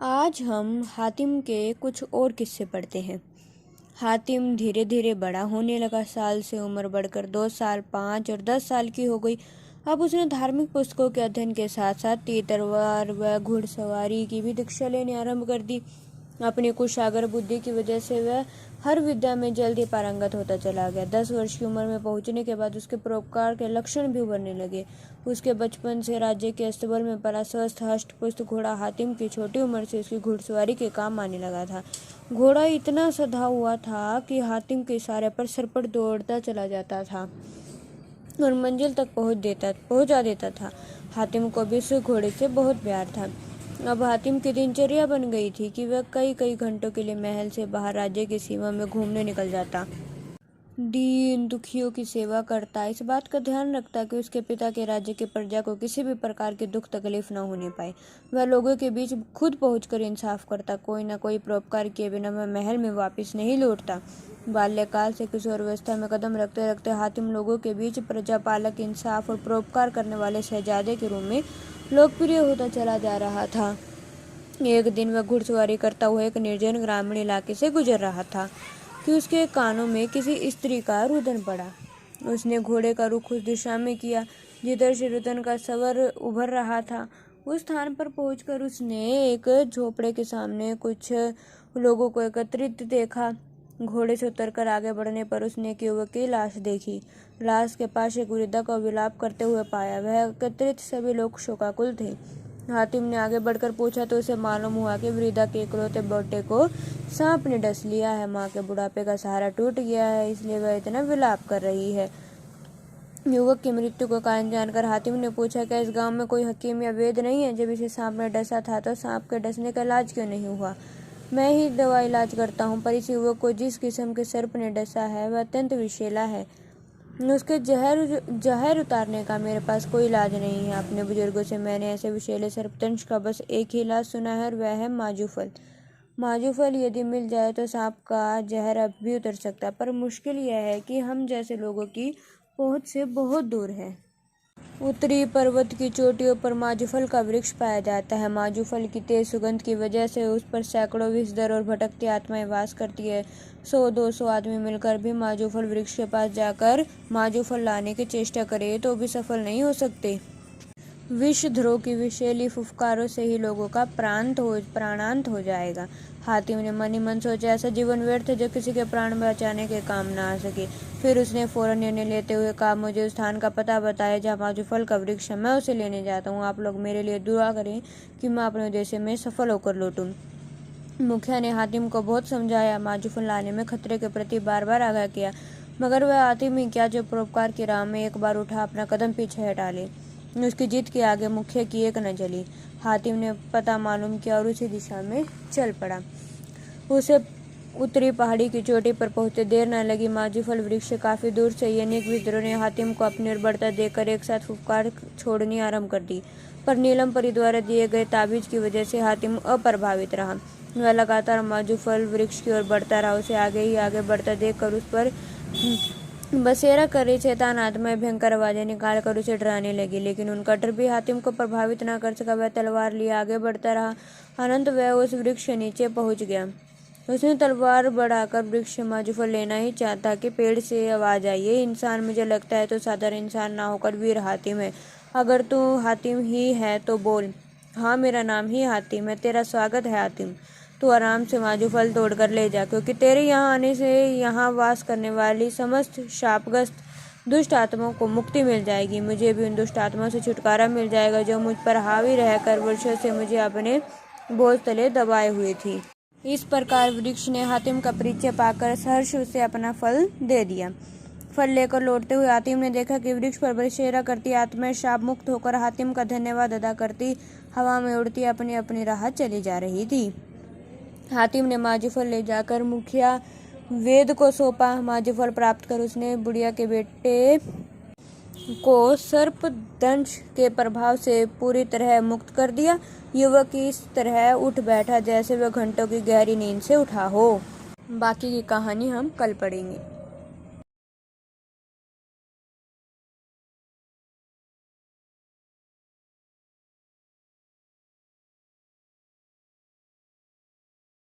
आज हम हातिम के कुछ और किस्से पढ़ते हैं। हातिम धीरे धीरे बड़ा होने लगा। साल से उम्र बढ़कर 2 साल, 5 और 10 साल की हो गई। अब उसने धार्मिक पुस्तकों के अध्ययन के साथ साथ तीर तलवार व घुड़सवारी की भी दीक्षा लेनी आरंभ कर दी। अपनी कुशागर बुद्धि की वजह से वह हर विद्या में जल्दी पारंगत होता चला गया। 10 वर्ष की उम्र में पहुंचने के बाद उसके परोपकार के लक्षण भी उभरने लगे। उसके बचपन से राज्य के अस्तबल में पला स्वस्थ हष्ट पुष्ट घोड़ा हातिम की छोटी उम्र से उसकी घुड़सवारी के काम आने लगा था। घोड़ा इतना सधा हुआ था कि हातिम के इशारे पर सरपट दौड़ता चला जाता था और मंजिल तक पहुंचा देता था। हातिम को भी उस घोड़े से बहुत प्यार था। अब हातिम की दिनचर्या बन गई थी कि वह कई कई घंटों के लिए महल से बाहर राज्य की सीमा में घूमने निकल जाता। दीन दुखियों की सेवा करता, इस बात का ध्यान रखता कि उसके पिता के राज्य की प्रजा को किसी भी प्रकार की दुख तकलीफ न होने पाए। वह लोगों के बीच खुद पहुंचकर इंसाफ करता। कोई न कोई परोपकार किए बिना वह महल में वापस नहीं लौटता। बाल्यकाल से किशोरावस्था में कदम रखते रखते हातिम लोगों के बीच प्रजापालक, इंसाफ और परोपकार करने वाले शहजादे के रूप में लोकप्रिय होता चला जा रहा था। एक दिन वह घुड़सवारी करता हुआ एक निर्जन ग्रामीण इलाके से गुजर रहा था कि उसके कानों में किसी स्त्री का रुदन पड़ा। उसने घोड़े का रुख उस दिशा में किया जिधर से रुदन का स्वर उभर रहा था। उस स्थान पर पहुंचकर उसने एक झोपड़े के सामने कुछ लोगों को एकत्रित देखा। घोड़े से उतरकर आगे बढ़ने पर उसने एक युवक की लाश देखी। लाश के पास एक वृद्धा को विलाप करते हुए पाया। वह एकत्रित सभी लोग शोकाकुल थे। हातिम ने आगे बढ़कर पूछा तो उसे मालूम हुआ कि वृद्धा के इकलौते बेटे को सांप ने डस लिया है। माँ के बुढ़ापे का सहारा टूट गया है, इसलिए वह इतना विलाप कर रही है। युवक की मृत्यु का कारण जानकर हातिम ने पूछा, क्या इस गांव में कोई हकीम या वैद्य नहीं है? जब इसे सांप ने डसा था तो सांप के डसने का इलाज क्यों नहीं हुआ? मैं ही दवा इलाज करता हूँ, पर इस युवक को जिस किस्म के सर्प ने डसा है वह अत्यंत विषैला है। उसके जहर उतारने का मेरे पास कोई इलाज नहीं है। अपने बुजुर्गों से मैंने ऐसे विषैले सर्पदंश का बस एक ही इलाज सुना है और वह है माजूफल। माजूफल यदि मिल जाए तो सांप का जहर अब भी उतर सकता है, पर मुश्किल यह है कि हम जैसे लोगों की पहुंच से बहुत दूर है। उत्तरी पर्वत की चोटियों पर माजूफल का वृक्ष पाया जाता है। माजूफल की तेज सुगंध की वजह से उस पर सैकड़ों विषधर और भटकती आत्माएं वास करती है। 100-200 आदमी मिलकर भी माजूफल वृक्ष के पास जाकर माजूफल लाने की चेष्टा करे तो भी सफल नहीं हो सकते। विषधरों की विषैली फुफकारों से ही लोगों का प्राणांत हो जाएगा। हातिम ने मन ही मन सोचा, ऐसा जीवन व्यर्थ है जो किसी के प्राण बचाने के काम ना आ सके। फिर उसने फौरन निर्णय लेते हुए कहा, मुझे उस स्थान का पता बताया जहाँ माजूफल का वृक्ष है। मैं उसे लेने जाता हूँ। आप लोग मेरे लिए दुआ करें कि मैं अपने उद्देश्य में सफल होकर लौटूं। मुखिया ने हातिम को बहुत समझाया, माजूफल लाने में खतरे के प्रति बार बार आगाह किया, मगर वह हातिम ही क्या जो परोपकार की राह में एक बार उठा अपना कदम पीछे हटा ले। उसकी जीत के आगे मुखिया की एक न चली। हातिम ने पता मालूम किया और उसी दिशा में चल पड़ा। उसे उत्तरी पहाड़ी की चोटी पर पहुंचते देर न लगी। माजूफल वृक्ष से काफी दूर से अनेक विद्रोह ने हातिम को अपनी ओर बढ़ता देखकर एक साथ फुफकार छोड़नी आरंभ कर दी, पर नीलम परी द्वारा दिए गए ताबीज की वजह से हातिम अप्रभावित रहा। वह लगातार माजूफल वृक्ष की ओर बढ़ता रहा। उसे आगे ही आगे बढ़ता देखकर उस पर बसेरा कर रही शैतान आत्माएं भयंकर आवाजें निकालकर उसे डराने लगी, लेकिन उनका डर भी हातिम को प्रभावित न कर सका। वह तलवार लिए आगे बढ़ता रहा। अनंत वह उस वृक्ष के नीचे पहुंच गया। उसने तलवार बढ़ाकर वृक्ष से माजूफल लेना ही चाहता कि पेड़ से आवाज आई, ये इंसान मुझे लगता है तो साधारण इंसान ना होकर वीर हातिम है। अगर तू हातिम ही है तो बोल। हाँ, मेरा नाम ही हातिम है। तेरा स्वागत है हातिम। तू आराम से माजूफल तोड़कर ले जा, क्योंकि तेरे यहाँ आने से यहाँ वास करने वाली समस्त शापग्रस्त दुष्ट आत्माओं को मुक्ति मिल जाएगी। मुझे भी उन दुष्ट आत्माओं से छुटकारा मिल जाएगा जो मुझ पर हावी रहकर वर्षों से मुझे अपने बोझ तले दबाए हुए थी। इस प्रकार वृक्ष ने हातिम का परिचय पाकर सहर्ष उसे अपना फल दे दिया। फल लेकर लौटते हुए हातिम ने देखा कि वृक्ष पर बसेरा करती आत्माएं शाप मुक्त होकर हातिम का धन्यवाद अदा करती हवा में उड़ती अपनी अपनी राह चली जा रही थी। हातिम ने माजूफल ले जाकर मुखिया वेद को सौंपा। माजूफल प्राप्त कर उसने बुढ़िया के बेटे को सर्पदंश के प्रभाव से पूरी तरह मुक्त कर दिया। युवक इस तरह उठ बैठा जैसे वह घंटों की गहरी नींद से उठा हो। बाकी की कहानी हम कल पढ़ेंगे।